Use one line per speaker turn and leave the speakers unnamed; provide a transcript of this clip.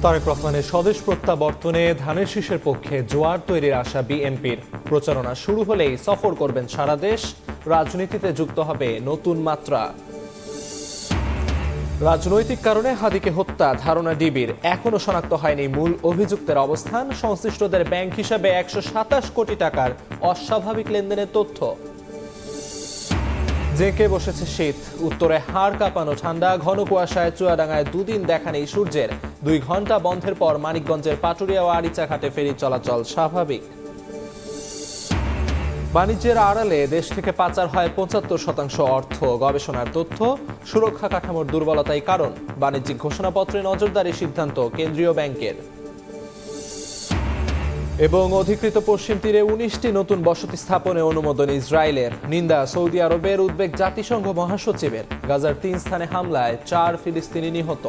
তারেক রহমানের স্বদেশ প্রত্যাবর্তনে ধানের শীষের পক্ষে জোয়ার তৈরির আশা বিএনপির। প্রচারণা শুরু হলেই সফর করবেন সারা দেশ, রাজনীতিতে যুক্ত হবে নতুন মাত্রা। রাজনৈতিক কারণে হাদিকে হত্যা ধারণা ডিবির, এখনো শনাক্ত হয়নি মূল অভিযুক্তের অবস্থান। সংশ্লিষ্টদের ব্যাংক হিসাবে 127 কোটি টাকার অস্বাভাবিক লেনদেনের তথ্য। জেঁকে বসেছে শীত, উত্তরে হাড় কাঁপানো ঠান্ডা, ঘন কুয়াশায় চুয়াডাঙ্গায় দুদিন দেখা নেই সূর্যের। 2 ঘন্টা বন্ধের পর মানিকগঞ্জের পাটুরিয়া ও আরিচাঘাটে ফেরি চলাচল স্বাভাবিক। বাণিজ্যের আড়ালে দেশ থেকে পাচার হয় 75% অর্থ, গবেষণার তথ্য। সুরক্ষা কাঠামোর দুর্বলতাই কারণ, বাণিজ্যিক ঘোষণাপত্রে নজরদারি সিদ্ধান্ত কেন্দ্রীয় ব্যাংকের। এবং অধিকৃত পশ্চিম তীরে 19টি নতুন বসতি স্থাপনে অনুমোদন ইসরায়েলের। নিন্দা সৌদি আরবের, উদ্বেগ জাতিসংঘ মহাসচিবের। গাজার 3 স্থানে হামলায় 4 ফিলিস্তিনি নিহত।